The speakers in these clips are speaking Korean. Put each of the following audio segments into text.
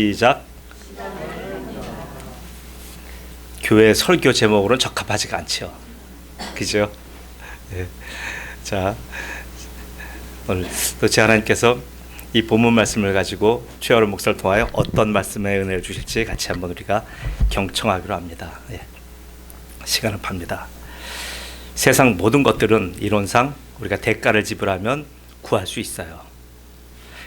시작. 교회 설교 제목으로는 적합하지가 않죠. 그죠? 네. 자, 오늘 또 제 하나님께서 이 본문 말씀을 가지고 최여름 목사를 통하여 어떤 말씀의 은혜를 주실지 같이 한번 우리가 경청하기로 합니다. 네. 시간을 팝니다. 세상 모든 것들은 이론상 우리가 대가를 지불하면 구할 수 있어요.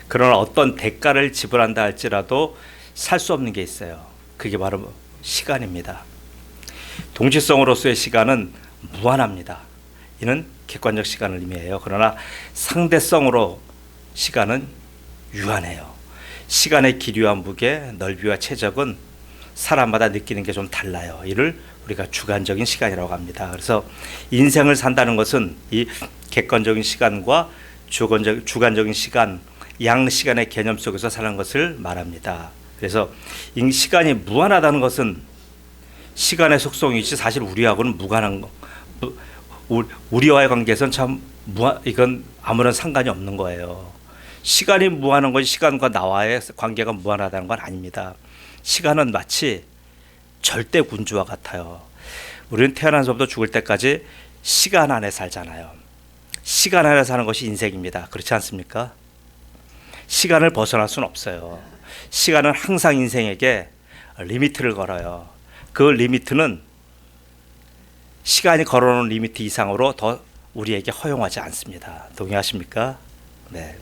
그러나 어떤 대가를 지불한다 할지라도 살 수 없는 게 있어요. 그게 바로 시간입니다. 동질성으로서의 시간은 무한합니다. 이는 객관적 시간을 의미해요. 그러나 상대성으로 시간은 유한해요. 시간의 길이와 무게, 넓이와 최적은 사람마다 느끼는 게 좀 달라요. 이를 우리가 주관적인 시간이라고 합니다. 그래서 인생을 산다는 것은 이 객관적인 시간과 주관적인 시간, 양시간의 개념 속에서 사는 것을 말합니다. 그래서 이 시간이 무한하다는 것은 시간의 속성이지 사실 우리하고는 무관한 거, 우리와의 관계에서는 참 이건 아무런 상관이 없는 거예요. 시간이 무한한 것이 시간과 나와의 관계가 무한하다는 건 아닙니다. 시간은 마치 절대 군주와 같아요. 우리는 태어나서부터 죽을 때까지 시간 안에 살잖아요. 시간 안에 사는 것이 인생입니다. 그렇지 않습니까? 시간을 벗어날 수는 없어요. 시간은 항상 인생에게 리미트를 걸어요. 그 리미트는 시간이 걸어놓은 리미트 이상으로 더 우리에게 허용하지 않습니다. 동의하십니까? 네.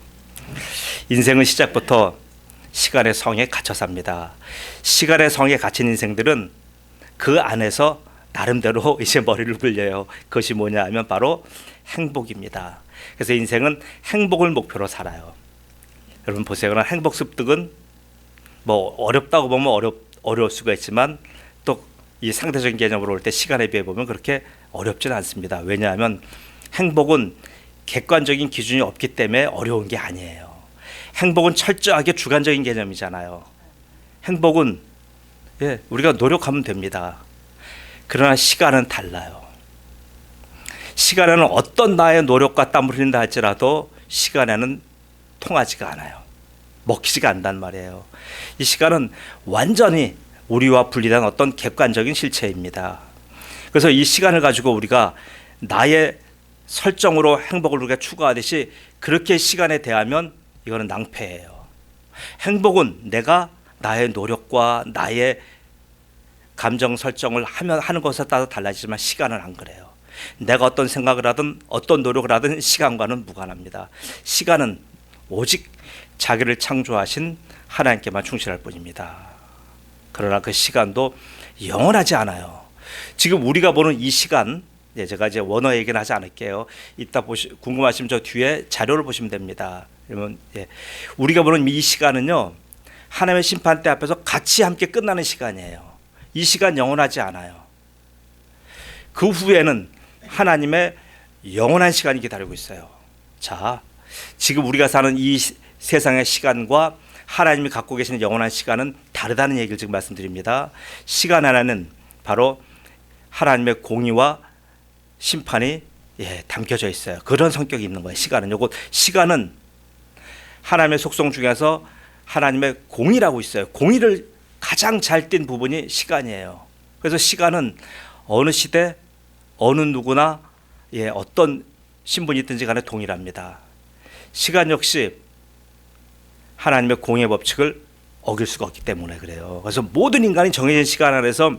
인생은 시작부터 시간의 성에 갇혀 삽니다. 시간의 성에 갇힌 인생들은 그 안에서 나름대로 이제 머리를 굴려요. 그것이 뭐냐 하면 바로 행복입니다. 그래서 인생은 행복을 목표로 살아요. 여러분 보세요. 행복 습득은 뭐 어렵다고 보면 어려울 수가 있지만 또 이 상대적인 개념으로 올 때 시간에 비해 보면 그렇게 어렵지는 않습니다. 왜냐하면 행복은 객관적인 기준이 없기 때문에 어려운 게 아니에요. 행복은 철저하게 주관적인 개념이잖아요. 행복은 우리가 노력하면 됩니다. 그러나 시간은 달라요. 시간에는 어떤 나의 노력과 땀을 흘린다 할지라도 시간에는 통하지가 않아요. 먹히지가 않단 말이에요. 이 시간은 완전히 우리와 분리된 어떤 객관적인 실체입니다. 그래서 이 시간을 가지고 우리가 나의 설정으로 행복을 우리가 추구하듯이 그렇게 시간에 대하면 이거는 낭패예요. 행복은 내가 나의 노력과 나의 감정 설정을 하는 것에 따라 달라지지만 시간은 안 그래요. 내가 어떤 생각을 하든 어떤 노력을 하든 시간과는 무관합니다. 시간은 오직 자기를 창조하신 하나님께만 충실할 뿐입니다. 그러나 그 시간도 영원하지 않아요. 지금 우리가 보는 이 시간, 제가 이제 원어 얘기는 하지 않을게요. 이따 궁금하시면 저 뒤에 자료를 보시면 됩니다. 그러면 우리가 보는 이 시간은요, 하나님의 심판대 앞에서 같이 함께 끝나는 시간이에요. 이 시간 영원하지 않아요. 그 후에는 하나님의 영원한 시간이 기다리고 있어요. 자, 지금 우리가 사는 이 세상의 시간과 하나님이 갖고 계시는 영원한 시간은 다르다는 얘기를 지금 말씀드립니다. 시간 안에는 바로 하나님의 공의와 심판이 담겨져 있어요. 그런 성격이 있는 거예요. 시간은 하나님의 속성 중에서 하나님의 공의라고 있어요. 공의를 가장 잘 띈 부분이 시간이에요. 그래서 시간은 어느 시대 어느 누구나 어떤 신분이 있든지 간에 동일합니다. 시간 역시 하나님의 공의 법칙을 어길 수가 없기 때문에 그래요. 그래서 모든 인간이 정해진 시간 안에서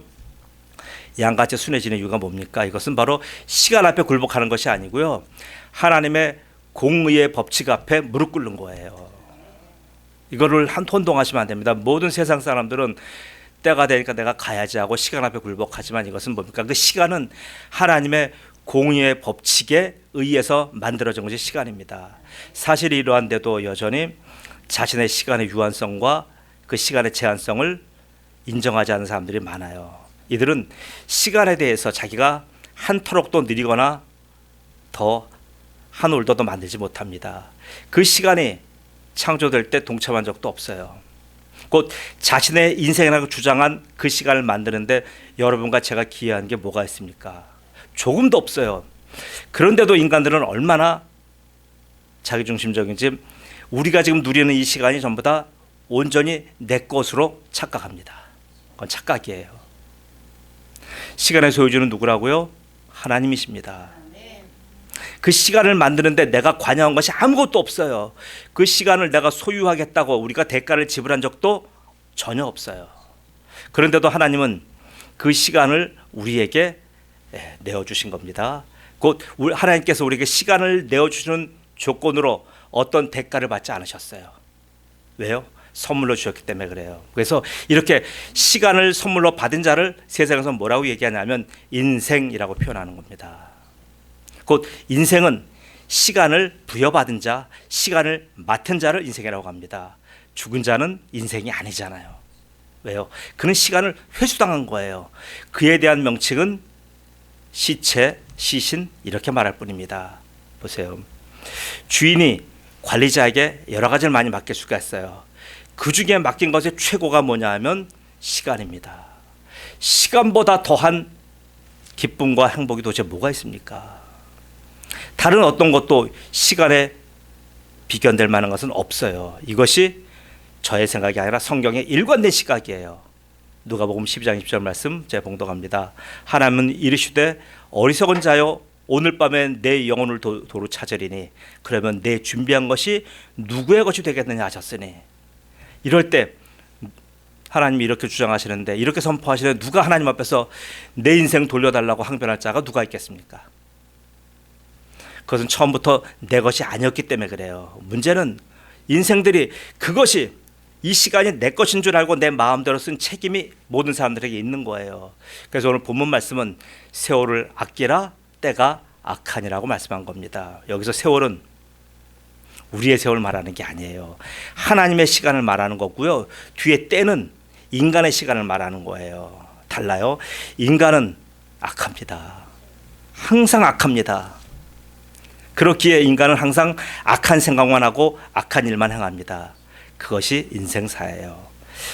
양같이 순해지는 이유가 뭡니까? 이것은 바로 시간 앞에 굴복하는 것이 아니고요, 하나님의 공의의 법칙 앞에 무릎 꿇는 거예요. 이거를 혼동하시면 안 됩니다. 모든 세상 사람들은 때가 되니까 내가 가야지 하고 시간 앞에 굴복하지만 이것은 뭡니까? 그 시간은 하나님의 공의의 법칙에 의해서 만들어진 것이 시간입니다. 사실 이러한데도 여전히 자신의 시간의 유한성과 그 시간의 제한성을 인정하지 않는 사람들이 많아요. 이들은 시간에 대해서 자기가 한 터럭도 느리거나 더 한 올더도 만들지 못합니다. 그 시간이 창조될 때 동참한 적도 없어요. 곧 자신의 인생이라고 주장한 그 시간을 만드는데 여러분과 제가 기여한 게 뭐가 있습니까? 조금도 없어요. 그런데도 인간들은 얼마나 자기중심적인지, 우리가 지금 누리는 이 시간이 전부 다 온전히 내 것으로 착각합니다. 그건 착각이에요. 시간의 소유주는 누구라고요? 하나님이십니다. 그 시간을 만드는데 내가 관여한 것이 아무것도 없어요. 그 시간을 내가 소유하겠다고 우리가 대가를 지불한 적도 전혀 없어요. 그런데도 하나님은 그 시간을 우리에게 내어주신 겁니다. 곧 하나님께서 우리에게 시간을 내어주시는 조건으로 어떤 대가를 받지 않으셨어요. 왜요? 선물로 주셨기 때문에 그래요. 그래서 이렇게 시간을 선물로 받은 자를 세상에서 뭐라고 얘기하냐면 인생이라고 표현하는 겁니다. 곧 인생은 시간을 부여받은 자, 시간을 맡은 자를 인생이라고 합니다. 죽은 자는 인생이 아니잖아요. 왜요? 그는 시간을 회수당한 거예요. 그에 대한 명칭은 시체, 시신 이렇게 말할 뿐입니다. 보세요. 주인이 관리자에게 여러 가지를 많이 맡길 수가 있어요. 그 중에 맡긴 것의 최고가 뭐냐 하면 시간입니다. 시간보다 더한 기쁨과 행복이 도대체 뭐가 있습니까? 다른 어떤 것도 시간에 비견될 만한 것은 없어요. 이것이 저의 생각이 아니라 성경의 일관된 시각이에요. 누가복음 12장 20절 말씀 제가 봉독합니다. 하나님은 이르시되 어리석은 자여 오늘 밤에 내 영혼을 도로 찾으리니 그러면 내 준비한 것이 누구의 것이 되겠느냐 하셨으니. 이럴 때 하나님이 이렇게 주장하시는데, 이렇게 선포하시는데 누가 하나님 앞에서 내 인생 돌려달라고 항변할 자가 누가 있겠습니까? 그것은 처음부터 내 것이 아니었기 때문에 그래요. 문제는 인생들이 그것이 이 시간이 내 것인 줄 알고 내 마음대로 쓴 책임이 모든 사람들에게 있는 거예요. 그래서 오늘 본문 말씀은 세월을 아끼라 때가 악하니라고 말씀한 겁니다. 여기서 세월은 우리의 세월 말하는 게 아니에요. 하나님의 시간을 말하는 거고요. 뒤에 때는 인간의 시간을 말하는 거예요. 달라요. 인간은 악합니다. 항상 악합니다. 그렇기에 인간은 항상 악한 생각만 하고 악한 일만 행합니다. 그것이 인생사예요.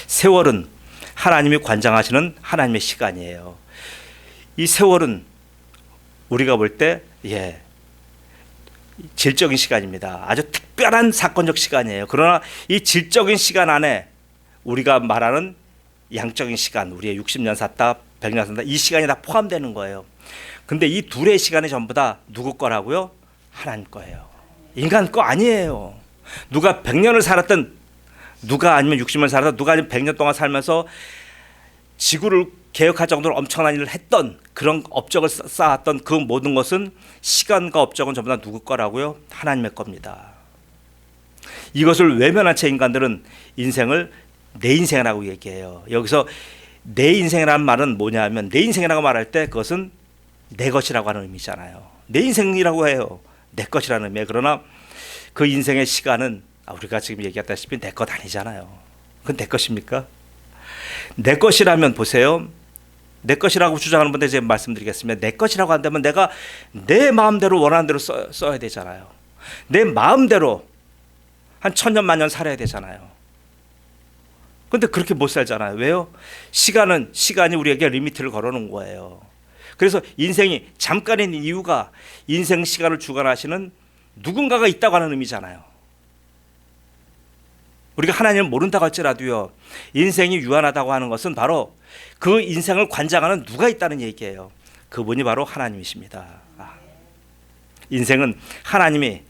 세월은 하나님이 관장하시는 하나님의 시간이에요. 이 세월은 우리가 볼 때 질적인 시간입니다. 아주 특별한 사건적 시간이에요. 그러나 이 질적인 시간 안에 우리가 말하는 양적인 시간, 우리의 60년 샀다, 100년 샀다, 이 시간이 다 포함되는 거예요. 근데 이 둘의 시간이 전부 다 누구 거라고요? 하나님 거예요. 인간 거 아니에요. 누가 100년을 살았든, 누가 아니면 60년을 살았든, 누가 아니면 100년 동안 살면서 지구를 개혁할 정도로 엄청난 일을 했던, 그런 업적을 쌓았던 그 모든 것은, 시간과 업적은 전부 다 누구 거라고요? 하나님의 겁니다. 이것을 외면한 채 인간들은 인생을 내 인생이라고 얘기해요. 여기서 내 인생이라는 말은 뭐냐 하면, 내 인생이라고 말할 때 그것은 내 것이라고 하는 의미잖아요. 내 인생이라고 해요. 내 것이라는 의미예요. 그러나 그 인생의 시간은 우리가 지금 얘기했다시피 내 것 아니잖아요. 그건 내 것입니까? 내 것이라면 보세요. 내 것이라고 주장하는 분들 제가 말씀드리겠습니다. 내 것이라고 한다면 내가 내 마음대로 원하는 대로 써야 되잖아요. 내 마음대로 한 1000년 만년 살아야 되잖아요. 그런데 그렇게 못 살잖아요. 왜요? 시간이 우리에게 리미트를 걸어놓은 거예요. 그래서 인생이 잠깐인 이유가 인생 시간을 주관하시는 누군가가 있다고 하는 의미잖아요. 우리가 하나님을 모른다고 할지라도요, 인생이 유한하다고 하는 것은 바로 그 인생을 관장하는 누가 있다는 얘기예요. 그분이 바로 하나님이십니다. 인생은 하나님이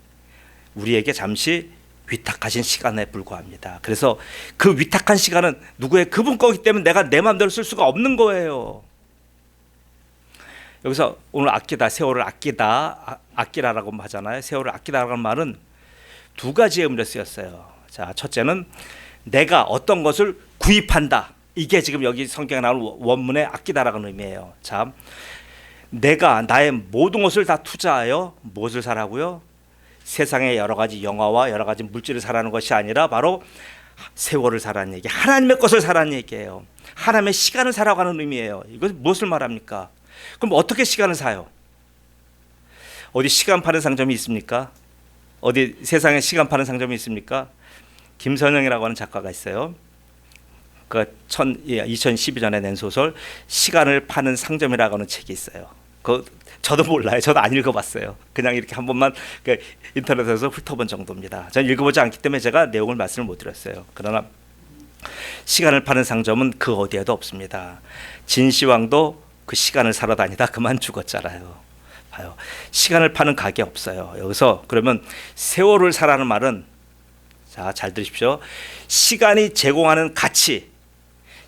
우리에게 잠시 위탁하신 시간에 불과합니다. 그래서 그 위탁한 시간은 누구의 그분 거기 때문에 내가 내 마음대로 쓸 수가 없는 거예요. 여기서 오늘 아끼다, 세월을 아끼라라고 하잖아요. 세월을 아끼다라는 말은 두 가지의 의미로 쓰였어요. 자, 첫째는 내가 어떤 것을 구입한다. 이게 지금 여기 성경에 나오는 원문의 아끼다라는 의미예요. 자, 내가 나의 모든 것을 다 투자하여 무엇을 사라고요? 세상의 여러 가지 영화와 여러 가지 물질을 사라는 것이 아니라 바로 세월을 사라는 얘기, 하나님의 것을 사라는 얘기예요. 하나님의 시간을 사라고 하는 의미예요. 이것은 무엇을 말합니까? 그럼 어떻게 시간을 사요? 어디 시간 파는 상점이 있습니까? 어디 세상에 시간 파는 상점이 있습니까? 김선영이라고 하는 작가가 있어요. 그 2012년에 낸 소설 시간을 파는 상점이라고 하는 책이 있어요. 저도 몰라요. 저도 안 읽어봤어요. 그냥 이렇게 한 번만 인터넷에서 훑어본 정도입니다. 저는 읽어보지 않기 때문에 제가 내용을 말씀을 못 드렸어요. 그러나 시간을 파는 상점은 그 어디에도 없습니다. 진시황도 그 시간을 사러 다니다 그만 죽었잖아요. 봐요. 시간을 파는 가게 없어요. 여기서 그러면 세월을 사라는 말은, 자, 잘 들으십시오. 시간이 제공하는 가치,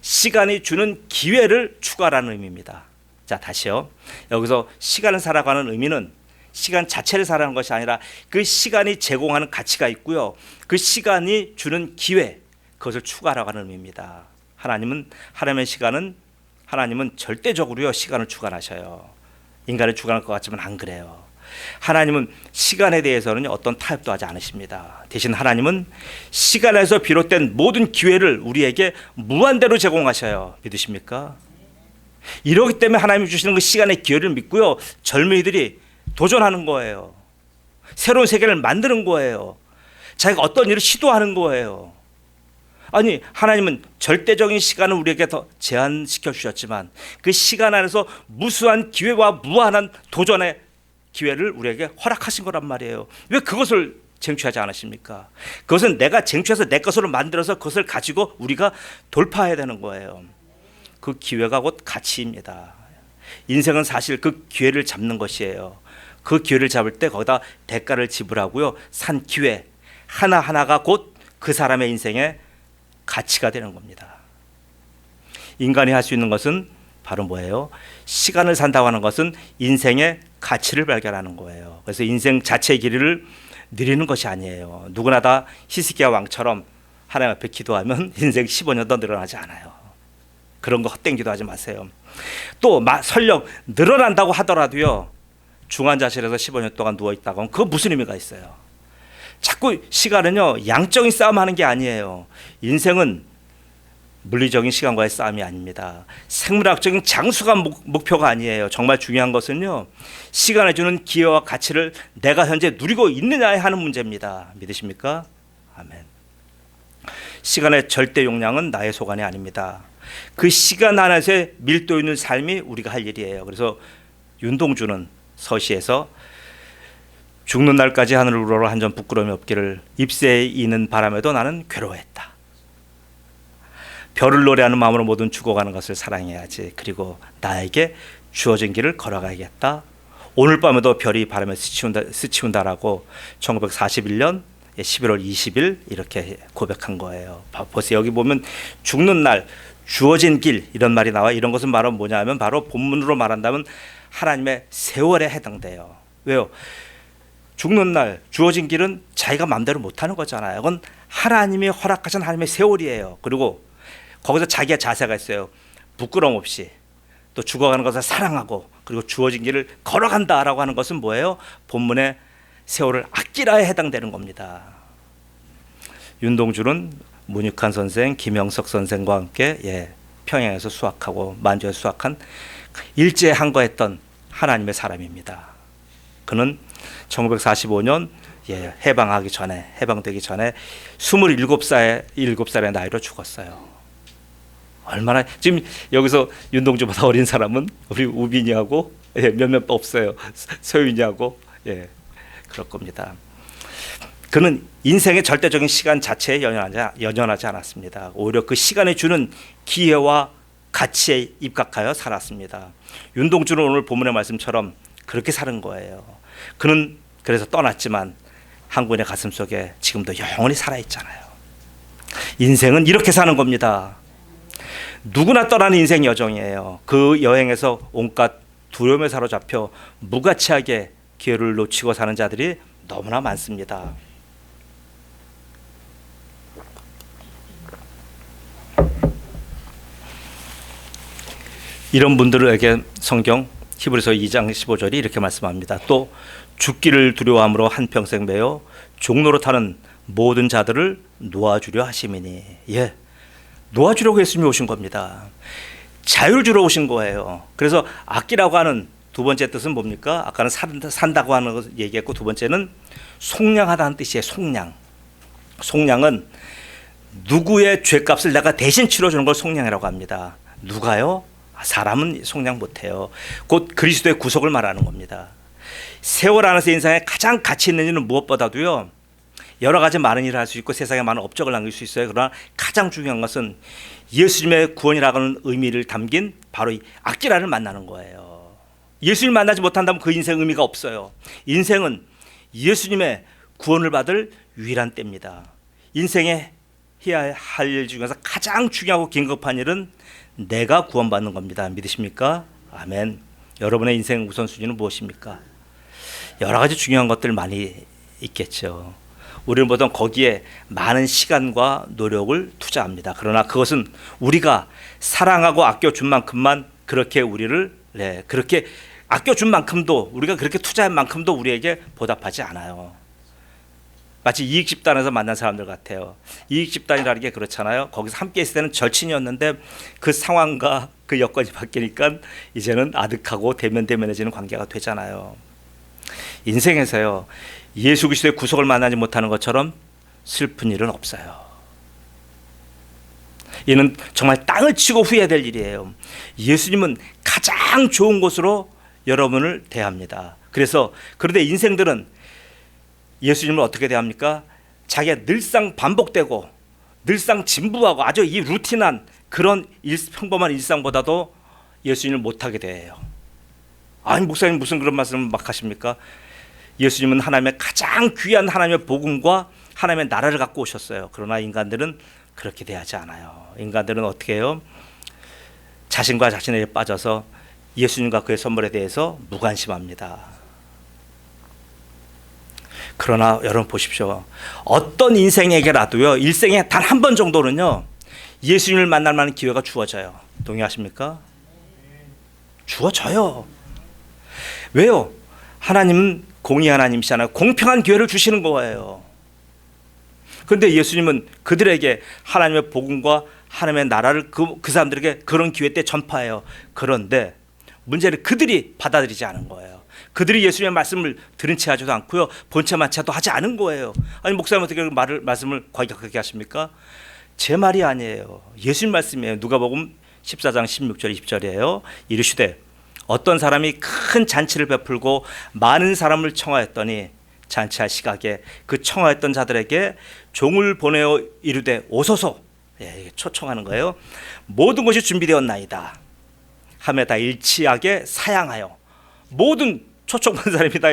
시간이 주는 기회를 추구하라는 의미입니다. 자, 다시요. 여기서 시간을 살아가는 의미는 시간 자체를 살아가는 것이 아니라 그 시간이 제공하는 가치가 있고요. 그 시간이 주는 기회, 그것을 추구하라고 하는 의미입니다. 하나님의 시간은, 하나님은 절대적으로요 시간을 주관하셔요. 인간을 주관할 것 같지만 안 그래요. 하나님은 시간에 대해서는 어떤 타협도 하지 않으십니다. 대신 하나님은 시간에서 비롯된 모든 기회를 우리에게 무한대로 제공하셔요. 믿으십니까? 이러기 때문에 하나님이 주시는 그 시간의 기회를 믿고요, 젊은이들이 도전하는 거예요. 새로운 세계를 만드는 거예요. 자기가 어떤 일을 시도하는 거예요. 아니, 하나님은 절대적인 시간을 우리에게 더 제한시켜 주셨지만 그 시간 안에서 무수한 기회와 무한한 도전의 기회를 우리에게 허락하신 거란 말이에요. 왜 그것을 쟁취하지 않으십니까? 그것은 내가 쟁취해서 내 것으로 만들어서 그것을 가지고 우리가 돌파해야 되는 거예요. 그 기회가 곧 가치입니다. 인생은 사실 그 기회를 잡는 것이에요. 그 기회를 잡을 때 거기다 대가를 지불하고요, 산 기회 하나하나가 곧 그 사람의 인생의 가치가 되는 겁니다. 인간이 할 수 있는 것은 바로 뭐예요? 시간을 산다고 하는 것은 인생의 가치를 발견하는 거예요. 그래서 인생 자체의 길이를 누리는 것이 아니에요. 누구나 다 히스기야 왕처럼 하나님 앞에 기도하면 인생 15년도 늘어나지 않아요. 그런 거 헛된 기도하지 마세요. 또 설령 늘어난다고 하더라도요, 중환자실에서 15년 동안 누워있다고 하면 그거 무슨 의미가 있어요? 자꾸 시간은요 양적인 싸움하는 게 아니에요. 인생은 물리적인 시간과의 싸움이 아닙니다. 생물학적인 장수가 목표가 아니에요. 정말 중요한 것은요, 시간에 주는 기회와 가치를 내가 현재 누리고 있느냐에 하는 문제입니다. 믿으십니까? 아멘. 시간의 절대 용량은 나의 소관이 아닙니다. 그 시간 안에서의 밀도 있는 삶이 우리가 할 일이에요. 그래서 윤동주는 서시에서 죽는 날까지 하늘을 우러러 한 점 부끄러움이 없기를, 잎새에 이는 바람에도 나는 괴로워했다. 별을 노래하는 마음으로 모든 죽어가는 것을 사랑해야지. 그리고 나에게 주어진 길을 걸어가야겠다. 오늘 밤에도 별이 바람에 스치운다라고 1941년 11월 20일 이렇게 고백한 거예요. 보세요. 여기 보면 죽는 날, 주어진 길 이런 말이 나와. 이런 것은 바로 뭐냐면 바로 본문으로 말한다면 하나님의 세월에 해당돼요. 왜요? 죽는 날 주어진 길은 자기가 마음대로 못하는 거잖아요. 그건 하나님이 허락하신 하나님의 세월이에요. 그리고 거기서 자기의 자세가 있어요. 부끄러움 없이 또 죽어가는 것을 사랑하고 그리고 주어진 길을 걸어간다라고 하는 것은 뭐예요? 본문의 세월을 아끼라에 해당되는 겁니다. 윤동주는 문익환 선생, 김영석 선생과 함께 평양에서 수학하고 만주에서 수학한 일제에 항거했던 하나님의 사람입니다. 그는 1945년 해방되기 전에 27살의 나이로 죽었어요. 얼마나, 지금 여기서 윤동주보다 어린 사람은 우리 우빈이하고 몇몇 없어요. 서윤이하고 그럴 겁니다. 그는 인생의 절대적인 시간 자체에 연연하지 않았습니다. 오히려 그 시간에 주는 기회와 가치에 입각하여 살았습니다. 윤동주는 오늘 본문의 말씀처럼 그렇게 사는 거예요. 그는 그래서 떠났지만 한국인의 가슴 속에 지금도 영원히 살아있잖아요. 인생은 이렇게 사는 겁니다. 누구나 떠나는 인생 여정이에요. 그 여행에서 온갖 두려움에 사로잡혀 무가치하게 기회를 놓치고 사는 자들이 너무나 많습니다. 이런 분들에게 성경 히브리서 2장 15절이 이렇게 말씀합니다. 또 죽기를 두려워함으로 한평생 매여 종로로 타는 모든 자들을 놓아주려 하심이니, 놓아주려고 예수님이 오신 겁니다. 자유를 주러 오신 거예요. 그래서 아끼라고 하는 두 번째 뜻은 뭡니까? 아까는 산다고 하는 것 얘기했고, 두 번째는 속량하다는 뜻이에요. 속량은 누구의 죄값을 내가 대신 치러주는 걸 속량이라고 합니다. 누가요? 사람은 속량 못해요. 곧 그리스도의 구속을 말하는 겁니다. 세월 안에서 인생에 가장 가치 있는 일은 무엇보다도요, 여러 가지 많은 일을 할 수 있고 세상에 많은 업적을 남길 수 있어요. 그러나 가장 중요한 것은 예수님의 구원이라고 하는 의미를 담긴 바로 이 악기라를 만나는 거예요. 예수님을 만나지 못한다면 그 인생 의미가 없어요. 인생은 예수님의 구원을 받을 유일한 때입니다. 인생에 해야 할 일 중에서 가장 중요하고 긴급한 일은 내가 구원받는 겁니다. 믿으십니까? 아멘. 여러분의 인생 우선순위는 무엇입니까? 여러 가지 중요한 것들 많이 있겠죠. 우리는 보통 거기에 많은 시간과 노력을 투자합니다. 그러나 그것은 우리가 사랑하고 아껴준 만큼만 그렇게 우리를 그렇게 아껴준 만큼도 우리가 그렇게 투자한 만큼도 우리에게 보답하지 않아요. 마치 이익 집단에서 만난 사람들 같아요. 이익 집단이라는 게 그렇잖아요. 거기서 함께 있을 때는 절친이었는데 그 상황과 그 여건이 바뀌니까 이제는 아득하고 대면대면해지는 관계가 되잖아요. 인생에서요, 예수 그리스도의 구속을 만나지 못하는 것처럼 슬픈 일은 없어요. 이는 정말 땅을 치고 후회될 일이에요. 예수님은 가장 좋은 곳으로 여러분을 대합니다. 그런데 인생들은 예수님을 어떻게 대합니까? 자기가 늘상 반복되고 늘상 진부하고 아주 이 루틴한 그런 평범한 일상보다도 예수님을 못하게 대해요. 아니 목사님 무슨 그런 말씀을 막 하십니까? 예수님은 하나님의 가장 귀한 하나님의 복음과 하나님의 나라를 갖고 오셨어요. 그러나 인간들은 그렇게 대하지 않아요. 인간들은 어떻게 해요? 자신과 자신에게 빠져서 예수님과 그의 선물에 대해서 무관심합니다. 그러나 여러분 보십시오. 어떤 인생에게라도요, 일생에 단 한 번 정도는요, 예수님을 만날 만한 기회가 주어져요. 동의하십니까? 주어져요. 왜요? 하나님은 공의 하나님이시잖아요. 공평한 기회를 주시는 거예요. 그런데 예수님은 그들에게 하나님의 복음과 하나님의 나라를 그 사람들에게 그런 기회 때 전파해요. 그런데 문제는 그들이 받아들이지 않은 거예요. 그들이 예수님의 말씀을 들은 채 하지도 않고요, 본 채마차도 하지 않은 거예요. 아니 목사님 어떻게 말씀을 과격하게 하십니까? 제 말이 아니에요. 예수님 말씀이에요. 누가복음 14장 16절 20절이에요. 이르시되 어떤 사람이 큰 잔치를 베풀고 많은 사람을 청하였더니 잔치할 시각에 그 청하였던 자들에게 종을 보내어 이르되 오소서, 초청하는 거예요. 모든 것이 준비되었나이다 하며 다 일치하게 사양하여, 모든 초청받은 사람이 다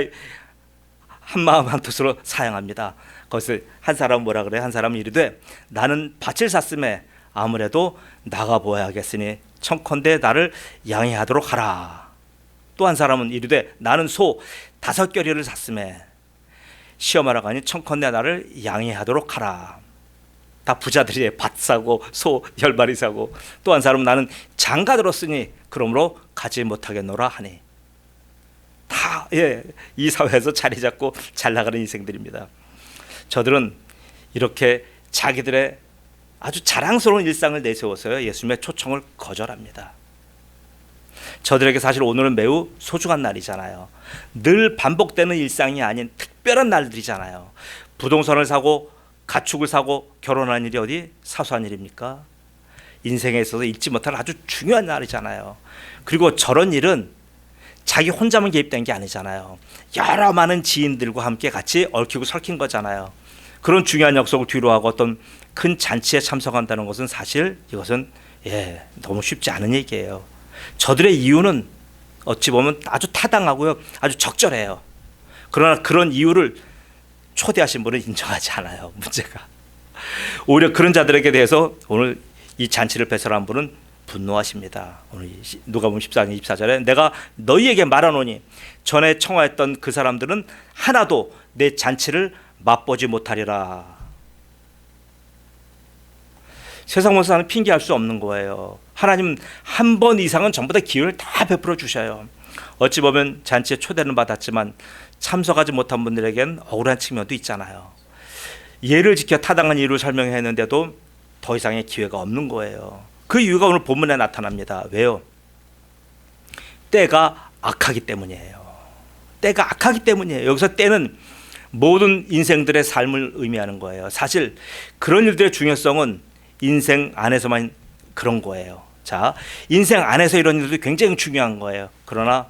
한마음 한뜻으로 사양합니다. 거기서 한 사람은 뭐라 그래요? 한 사람은 이르되 나는 밭을 샀음에 아무래도 나가 보아야겠으니 청컨대 나를 양해하도록 하라. 또 한 사람은 이르되 나는 소 5겨리를 샀음에 시험하러 가니 청컨대 나를 양해하도록 하라. 다 부자들이 밭 사고 소 10마리 사고, 또 한 사람은 나는 장가 들었으니 그러므로 가지 못하겠노라 하니. 다 이 사회에서 자리 잡고 잘 나가는 인생들입니다. 저들은 이렇게 자기들의 아주 자랑스러운 일상을 내세워서요, 예수님의 초청을 거절합니다. 저들에게 사실 오늘은 매우 소중한 날이잖아요. 늘 반복되는 일상이 아닌 특별한 날들이잖아요. 부동산을 사고 가축을 사고 결혼하는 일이 어디 사소한 일입니까? 인생에 있어서 잊지 못할 아주 중요한 날이잖아요. 그리고 저런 일은 자기 혼자만 개입된 게 아니잖아요. 여러 많은 지인들과 함께 같이 얽히고 설킨 거잖아요. 그런 중요한 약속을 뒤로하고 어떤 큰 잔치에 참석한다는 것은 사실 이것은 너무 쉽지 않은 얘기예요. 저들의 이유는 어찌 보면 아주 타당하고요, 아주 적절해요. 그러나 그런 이유를 초대하신 분은 인정하지 않아요. 문제가 오히려 그런 자들에게 대해서 오늘 이 잔치를 배설한 분은 분노하십니다. 오늘 누가복음 14장 24절에 내가 너희에게 말하노니 전에 청하였던 그 사람들은 하나도 내 잔치를 맛보지 못하리라. 세상 모사는 핑계할 수 없는 거예요. 하나님은 한 번 이상은 전부 다 기회를 다 베풀어 주셔요. 어찌 보면 잔치에 초대는 받았지만 참석하지 못한 분들에겐 억울한 측면도 있잖아요. 예를 지켜 타당한 이유를 설명했는데도 더 이상의 기회가 없는 거예요. 그 이유가 오늘 본문에 나타납니다. 왜요? 때가 악하기 때문이에요. 때가 악하기 때문이에요. 여기서 때는 모든 인생들의 삶을 의미하는 거예요. 사실 그런 일들의 중요성은 인생 안에서만 그런 거예요. 자, 인생 안에서 이런 일들이 굉장히 중요한 거예요. 그러나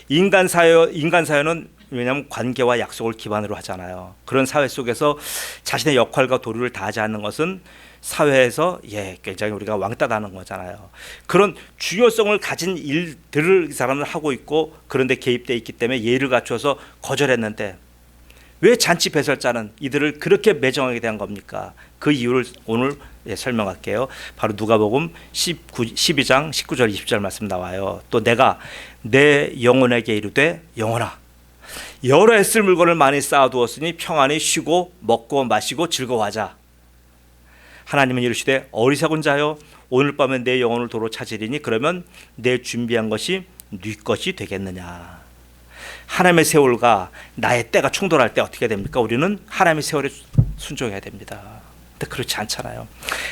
인간 사회는 왜냐하면 관계와 약속을 기반으로 하잖아요. 그런 사회 속에서 자신의 역할과 도리를 다하지 않는 것은 사회에서 굉장히 우리가 왕따다는 거잖아요. 그런 중요성을 가진 일들을 이 사람은 하고 있고 그런데 개입되어 있기 때문에 예의를 갖춰서 거절했는데 왜 잔치 배설자는 이들을 그렇게 매정하게 대한 겁니까? 그 이유를 오늘 설명할게요. 바로 누가복음 12장 19절 20절 말씀 나와요. 또 내가 내 영혼에게 이르되 영혼아 여러 애쓸 물건을 많이 쌓아두었으니 평안히 쉬고 먹고 마시고 즐거워하자. 하나님은 이르시되 어리석은 자여 오늘 밤에 내 영혼을 도로 찾으리니 그러면 내 준비한 것이 네 것이 되겠느냐. 하나님의 세월과 나의 때가 충돌할 때 어떻게 됩니까? 우리는 하나님의 세월에 순종해야 됩니다. 근데 그렇지 않잖아요.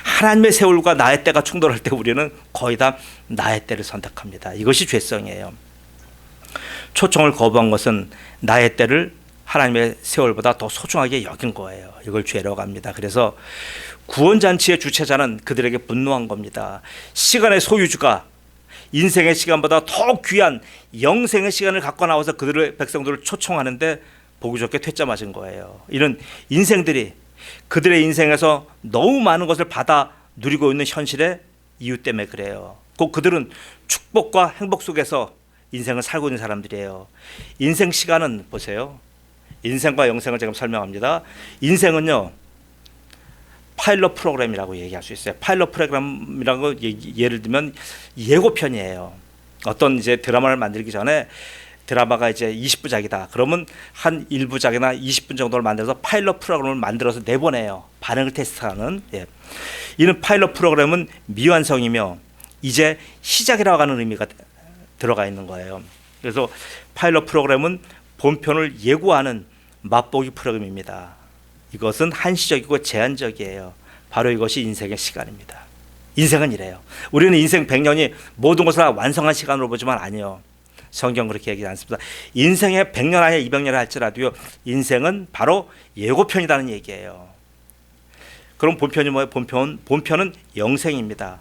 하나님의 세월과 나의 때가 충돌할 때 우리는 거의 다 나의 때를 선택합니다. 이것이 죄성이에요. 초청을 거부한 것은 나의 때를 하나님의 세월보다 더 소중하게 여긴 거예요. 이걸 죄라고 합니다. 그래서 구원잔치의 주체자는 그들에게 분노한 겁니다. 시간의 소유주가 인생의 시간보다 더 귀한 영생의 시간을 갖고 나와서 그들의 백성들을 초청하는데 보기 좋게 퇴짜 맞은 거예요. 이런 인생들이 그들의 인생에서 너무 많은 것을 받아 누리고 있는 현실의 이유 때문에 그래요. 꼭 그들은 축복과 행복 속에서 인생을 살고 있는 사람들이에요. 인생 시간은 보세요. 인생과 영생을 지금 설명합니다. 인생은요 파일럿 프로그램이라고 얘기할 수 있어요. 파일럿 프로그램이라고 예를 들면 예고편이에요. 어떤 이제 드라마를 만들기 전에 드라마가 이제 20부작이다. 그러면 한 1부작이나 20분 정도를 만들어서 파일럿 프로그램을 만들어서 내보내요. 반응을 테스트하는. 이는 파일럿 프로그램은 미완성이며 이제 시작이라고 하는 의미가 들어가 있는 거예요. 그래서 파일럿 프로그램은 본편을 예고하는 맛보기 프로그램입니다. 이것은 한시적이고 제한적이에요. 바로 이것이 인생의 시간입니다. 인생은 이래요. 우리는 인생 100년이 모든 것을 완성한 시간으로 보지만 아니요. 성경 그렇게 얘기하지 않습니다. 인생의 100년 아니라 200년을 할지라도요. 인생은 바로 예고편이라는 얘기예요. 그럼 본편이 뭐예요? 본편은 영생입니다.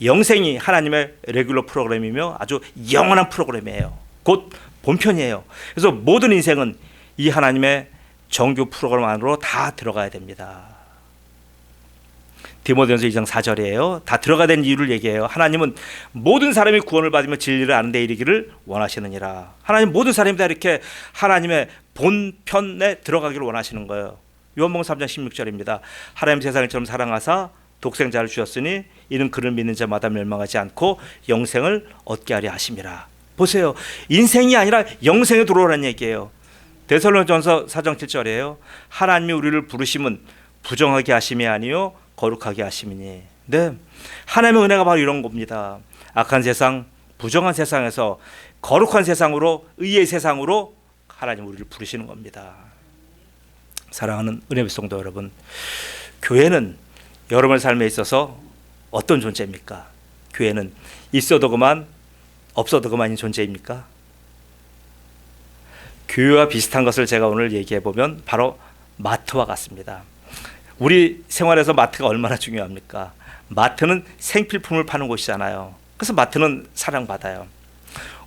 영생이 하나님의 레귤러 프로그램이며 아주 영원한 프로그램이에요. 곧 본편이에요. 그래서 모든 인생은 이 하나님의 정규 프로그램 안으로 다 들어가야 됩니다. 디모데전서 2장 4절이에요. 다 들어가야 되는 이유를 얘기해요. 하나님은 모든 사람이 구원을 받으며 진리를 아는 데 이르기를 원하시느니라. 하나님 모든 사람이 다 이렇게 하나님의 본편에 들어가기를 원하시는 거예요. 요한복음 3장 16절입니다. 하나님 세상을 처럼 사랑하사 독생자를 주셨으니 이는 그를 믿는 자마다 멸망하지 않고 영생을 얻게 하려 하심이라. 보세요. 인생이 아니라 영생에 들어오라는 얘기예요. 데살로니가전서 4장 7절이에요. 하나님이 우리를 부르심은 부정하게 하심이 아니요 거룩하게 하심이니. 네, 하나님의 은혜가 바로 이런 겁니다. 악한 세상, 부정한 세상에서 거룩한 세상으로, 의의 세상으로 하나님 우리를 부르시는 겁니다. 사랑하는 은혜의 성도 여러분, 교회는 여러분의 삶에 있어서 어떤 존재입니까? 교회는 있어도 그만, 없어도 그만인 존재입니까? 교회와 비슷한 것을 제가 오늘 얘기해 보면 바로 마트와 같습니다. 우리 생활에서 마트가 얼마나 중요합니까? 마트는 생필품을 파는 곳이잖아요. 그래서 마트는 사랑받아요.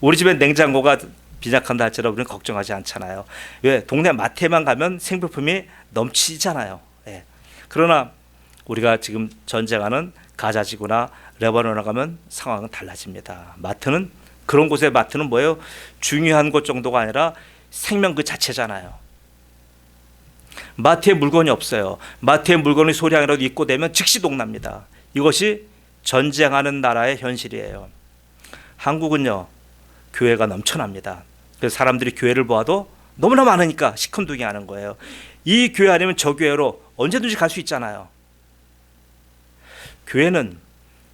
우리 집에 냉장고가 빈약한다 할지라도 우리는 걱정하지 않잖아요. 왜? 동네 마트에만 가면 생필품이 넘치잖아요. 그러나 우리가 지금 전쟁하는 가자지구나 레바논에 가면 상황은 달라집니다. 마트는 그런 곳에 마트는 뭐예요? 중요한 곳 정도가 아니라 생명 그 자체잖아요. 마트에 물건이 없어요. 마트에 물건이 소량이라도 입고되면 즉시 동납니다. 이것이 전쟁하는 나라의 현실이에요. 한국은요, 교회가 넘쳐납니다. 그래서 사람들이 교회를 보아도 너무나 많으니까 시큰둥이하는 거예요. 이 교회 아니면 저 교회로 언제든지 갈 수 있잖아요. 교회는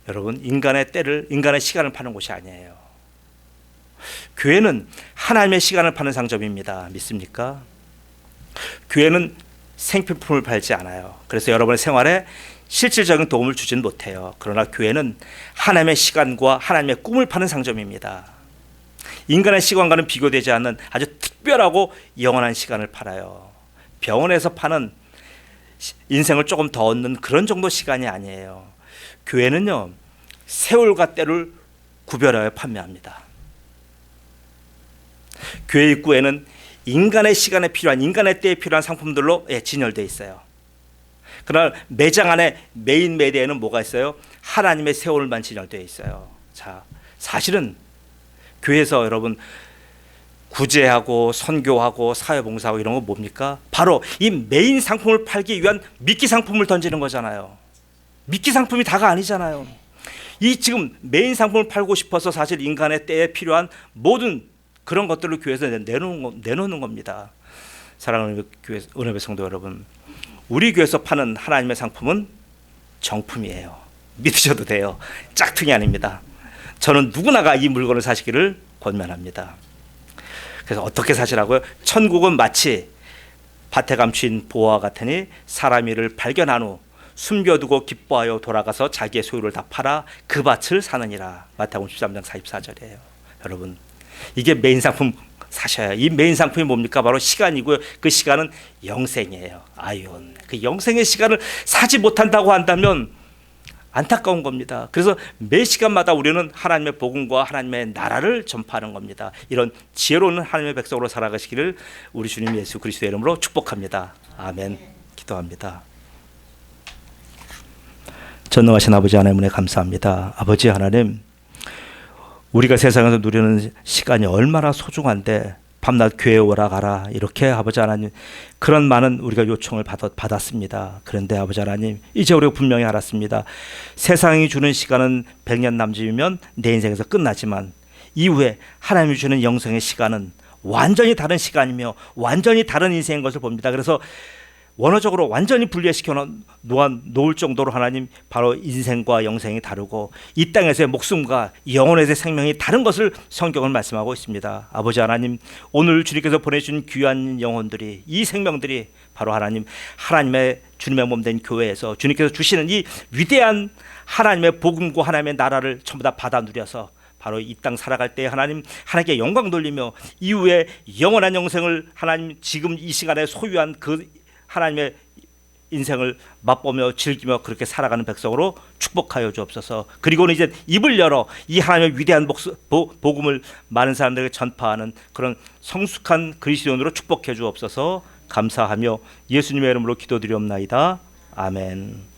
여러분 인간의 시간을 파는 곳이 아니에요. 교회는 하나님의 시간을 파는 상점입니다. 믿습니까? 교회는 생필품을 팔지 않아요. 그래서 여러분의 생활에 실질적인 도움을 주진 못해요. 그러나 교회는 하나님의 시간과 하나님의 꿈을 파는 상점입니다. 인간의 시간과는 비교되지 않는 아주 특별하고 영원한 시간을 팔아요. 병원에서 파는 인생을 조금 더 얻는 그런 정도 시간이 아니에요. 교회는요, 세월과 때를 구별하여 판매합니다. 교회 입구에는 인간의 시간에 필요한, 인간의 때에 필요한 상품들로 진열되어 있어요. 그러나 매장 안에 메인 매대에는 뭐가 있어요? 하나님의 새 오늘만 진열되어 있어요. 자, 사실은 교회에서 여러분 구제하고 선교하고 사회봉사하고 이런 거 뭡니까? 바로 이 메인 상품을 팔기 위한 미끼 상품을 던지는 거잖아요. 미끼 상품이 다가 아니잖아요. 이 지금 메인 상품을 팔고 싶어서 사실 인간의 때에 필요한 모든 그런 것들을 교회에서 내놓는 겁니다. 사랑하는 교회 은혜의 성도 여러분, 우리 교회에서 파는 하나님의 상품은 정품이에요. 믿으셔도 돼요. 짝퉁이 아닙니다. 저는 누구나가 이 물건을 사시기를 권면합니다. 그래서 어떻게 사시라고요? 천국은 마치 밭에 감춘 보화와 같으니 사람 이를 발견한 후 숨겨두고 기뻐하여 돌아가서 자기의 소유를 다 팔아 그 밭을 사느니라. 마태복음 13장 44절이에요. 여러분, 이게 메인 상품 사셔야. 이 메인 상품이 뭡니까? 바로 시간이고요. 그 시간은 영생이에요. 아이온. 그 영생의 시간을 사지 못한다고 한다면 안타까운 겁니다. 그래서 매 시간마다 우리는 하나님의 복음과 하나님의 나라를 전파하는 겁니다. 이런 지혜로운 하나님의 백성으로 살아가시기를 우리 주님 예수 그리스도의 이름으로 축복합니다. 아멘. 기도합니다. 전능하신 아버지 하나님 은혜 감사합니다. 아버지 하나님, 우리가 세상에서 누리는 시간이 얼마나 소중한데 밤낮 교회에 오라 가라 이렇게 아버지 하나님 그런 많은 우리가 요청을 받았습니다. 그런데 아버지 하나님, 이제 우리가 분명히 알았습니다. 세상이 주는 시간은 100년 남짓이면 내 인생에서 끝나지만 이후에 하나님이 주는 영생의 시간은 완전히 다른 시간이며 완전히 다른 인생인 것을 봅니다. 그래서 원어적으로 완전히 분리시켜 놓을 정도로 하나님 바로 인생과 영생이 다르고 이 땅에서의 목숨과 영혼에서의 생명이 다른 것을 성경은 말씀하고 있습니다. 아버지 하나님, 오늘 주님께서 보내주신 귀한 영혼들이, 이 생명들이 바로 하나님의 주님의 몸된 교회에서 주님께서 주시는 이 위대한 하나님의 복음과 하나님의 나라를 전부 다 받아 누려서 바로 이 땅 살아갈 때 하나님께 영광 돌리며 이후에 영원한 영생을 하나님 지금 이 시간에 소유한 그 하나님의 인생을 맛보며 즐기며 그렇게 살아가는 백성으로 축복하여 주옵소서. 그리고는 이제 입을 열어 이 하나님의 위대한 복음을 많은 사람들에게 전파하는 그런 성숙한 그리스도인으로 축복해 주옵소서. 감사하며 예수님의 이름으로 기도드리옵나이다. 아멘.